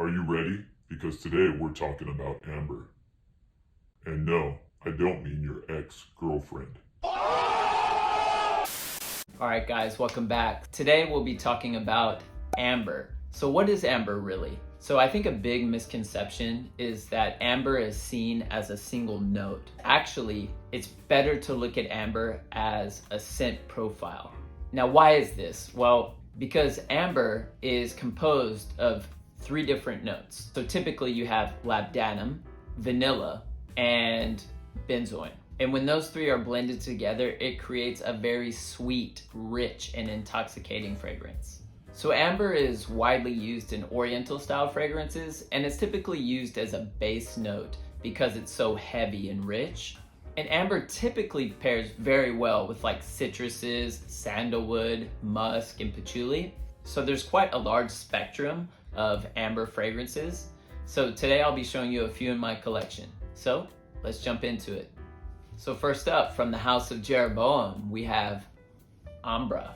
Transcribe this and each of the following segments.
Are you ready? Because today we're talking about Amber. And no, I don't mean your ex-girlfriend. Alright guys, welcome back. Today we'll be talking about amber. So what is amber really? So I think a big misconception is that amber is seen as a single note. Actually, it's better to look at amber as a scent profile. Now why is this? Well, because amber is composed of 3 different notes. So typically you have labdanum, vanilla, and benzoin. And when those 3 are blended together, it creates a very sweet, rich, and intoxicating fragrance. So amber is widely used in Oriental style fragrances, and it's typically used as a base note because it's so heavy and rich. And amber typically pairs very well with like citruses, sandalwood, musk, and patchouli. So there's quite a large spectrum of amber fragrances. So today I'll be showing you a few in my collection. So let's jump into it. So first up, from the House of Jeroboam, we have Ambra.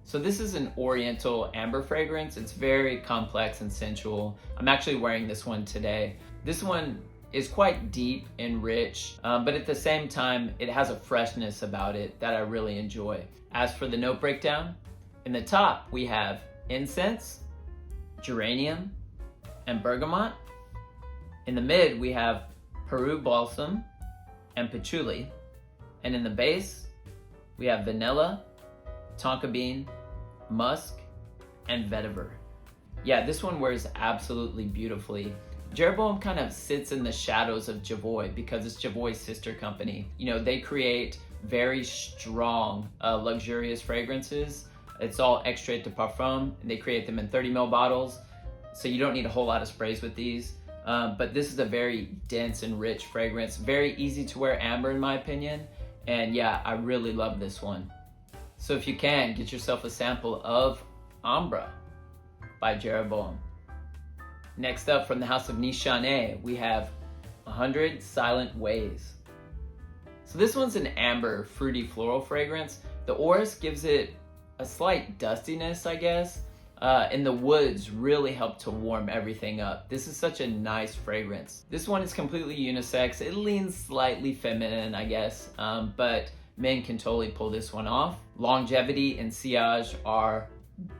So this is an Oriental amber fragrance. It's very complex and sensual. I'm actually wearing this one today. This one is quite deep and rich, but at the same time, it has a freshness about it that I really enjoy. As for the note breakdown, in the top, we have incense, geranium, and bergamot. In the mid, we have Peru balsam and patchouli. And in the base, we have vanilla, tonka bean, musk, and vetiver. Yeah, this one wears absolutely beautifully. Jeroboam kind of sits in the shadows of Javoy because it's Javoy's sister company. You know, they create very strong, luxurious fragrances. It's all extrait de parfum, and they create them in 30 ml bottles. So you don't need a whole lot of sprays with these. But this is a very dense and rich fragrance. Very easy to wear amber in my opinion. And yeah, I really love this one. So if you can, get yourself a sample of Ambra by Jeroboam. Next up, from the House of Nishane, we have 100 Silent Ways. So this one's an amber, fruity floral fragrance. The orris gives it a slight dustiness, I guess. And the woods really help to warm everything up. This is such a nice fragrance. This one is completely unisex. It leans slightly feminine, I guess, but men can totally pull this one off. Longevity and sillage are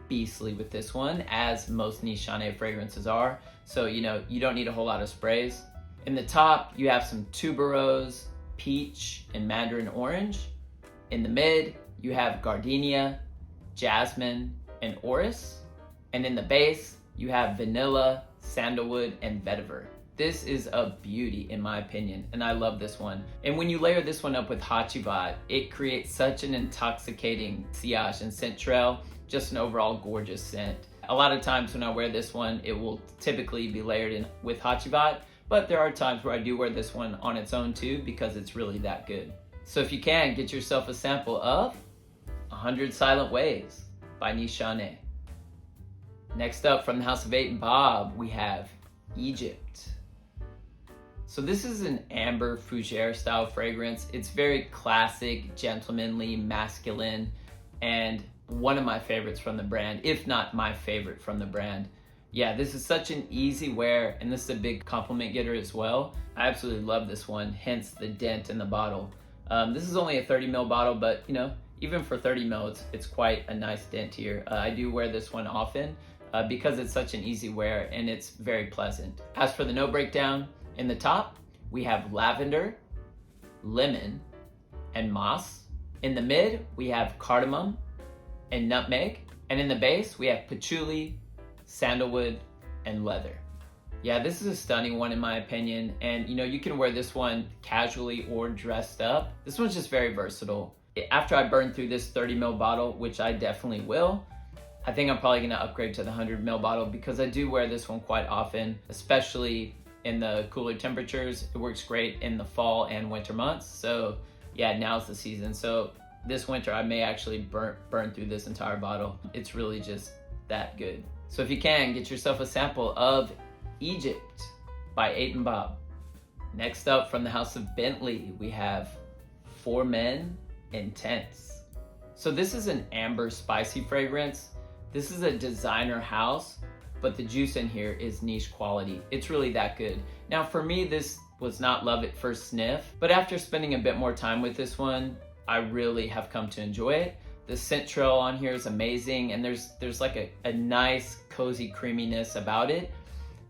beastly with this one, as most Nishane fragrances are. So, you know, you don't need a whole lot of sprays. In the top, you have some tuberose, peach, and mandarin orange. In the mid, you have gardenia, jasmine, and orris. And in the base, you have vanilla, sandalwood, and vetiver. This is a beauty in my opinion, and I love this one. And when you layer this one up with Hachivat, it creates such an intoxicating sillage and scent trail, just an overall gorgeous scent. A lot of times when I wear this one, it will typically be layered in with Hachivat, but there are times where I do wear this one on its own too because it's really that good. So if you can, get yourself a sample of 100 Silent Ways by Nishane. Next up, from the House of 8 and Bob, we have Egypt. So this is an amber fougere style fragrance. It's very classic, gentlemanly, masculine, and one of my favorites from the brand, if not my favorite from the brand. Yeah, this is such an easy wear, and this is a big compliment getter as well. I absolutely love this one, hence the dent in the bottle. This is only a 30 ml bottle, but you know, even for 30 ml, it's quite a nice dent here. I do wear this one often because it's such an easy wear and it's very pleasant. As for the note breakdown, in the top, we have lavender, lemon, and moss. In the mid, we have cardamom and nutmeg. And in the base, we have patchouli, sandalwood, and leather. Yeah, this is a stunning one in my opinion. And you know, you can wear this one casually or dressed up. This one's just very versatile. After I burn through this 30 ml bottle, which I definitely will, I think I'm probably gonna upgrade to the 100 ml bottle because I do wear this one quite often, especially in the cooler temperatures. It works great in the fall and winter months. So yeah, now's the season. So this winter, I may actually burn through this entire bottle. It's really just that good. So if you can, get yourself a sample of Egypt by 8 and Bob. Next up, from the House of Bentley, we have For Men Intense. So this is an amber spicy fragrance. This is a designer house but the juice in here is niche quality. It's really that good. Now for me, this was not love at first sniff, but after spending a bit more time with this one, I really have come to enjoy it. The scent trail on here is amazing, and there's like a nice cozy creaminess about it,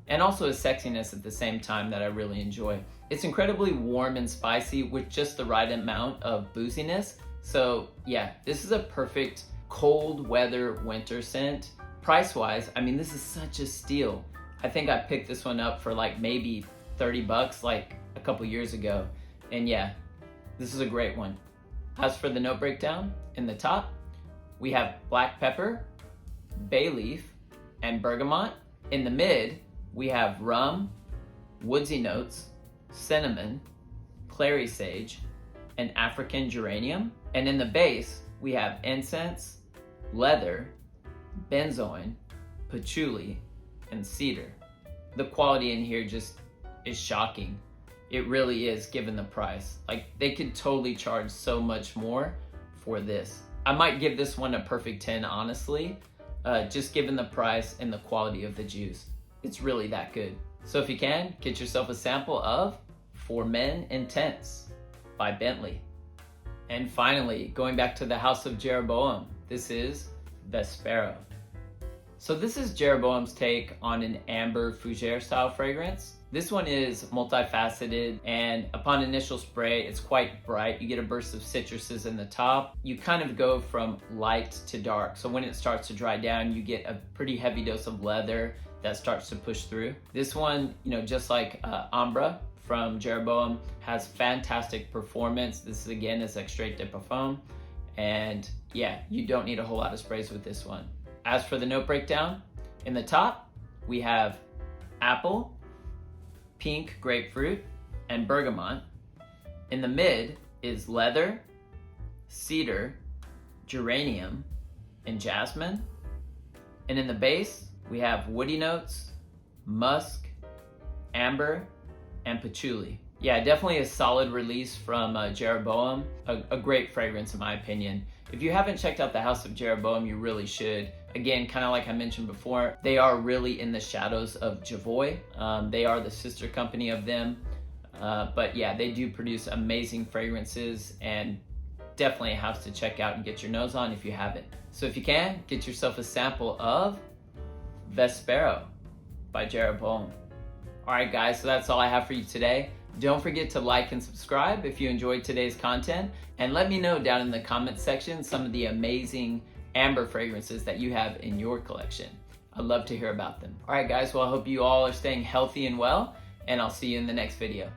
and also a sexiness at the same time that I really enjoy. It's incredibly warm and spicy with just the right amount of booziness. So yeah, this is a perfect cold weather winter scent. Price wise, I mean, this is such a steal. I think I picked this one up for like maybe 30 bucks like a couple years ago. And yeah, this is a great one. As for the note breakdown, in the top, we have black pepper, bay leaf, and bergamot. In the mid, we have rum, woodsy notes, cinnamon, clary sage, and African geranium. And in the base, we have incense, leather, benzoin, patchouli, and cedar. The quality in here just is shocking. It really is, given the price. Like, they could totally charge so much more for this. I might give this one a perfect 10, honestly, just given the price and the quality of the juice. It's really that good. So if you can, get yourself a sample of For Men Intense by Bentley. And finally, going back to the House of Jeroboam, this is Vespero. So this is Jeroboam's take on an amber fougere style fragrance. This one is multifaceted, and upon initial spray, it's quite bright. You get a burst of citruses in the top. You kind of go from light to dark. So when it starts to dry down, you get a pretty heavy dose of leather that starts to push through. This one, just like Ambra from Jeroboam, has fantastic performance. This again is Extrait de Parfum. And yeah, you don't need a whole lot of sprays with this one. As for the note breakdown, in the top, we have apple, pink grapefruit, and bergamot. In the mid is leather, cedar, geranium, and jasmine. And in the base, we have woody notes, musk, amber, and patchouli. Yeah, definitely a solid release from Jeroboam. A great fragrance in my opinion. If you haven't checked out the House of Jeroboam, you really should. Again, kind of like I mentioned before, they are really in the shadows of Javoy. They are the sister company of them. But yeah, they do produce amazing fragrances, and definitely a house to check out and get your nose on if you haven't. So if you can, get yourself a sample of Vespero by Jeroboam. All right, guys, so that's all I have for you today. Don't forget to like and subscribe if you enjoyed today's content, and let me know down in the comments section some of the amazing amber fragrances that you have in your collection. I'd love to hear about them. All right, guys, well, I hope you all are staying healthy and well, and I'll see you in the next video.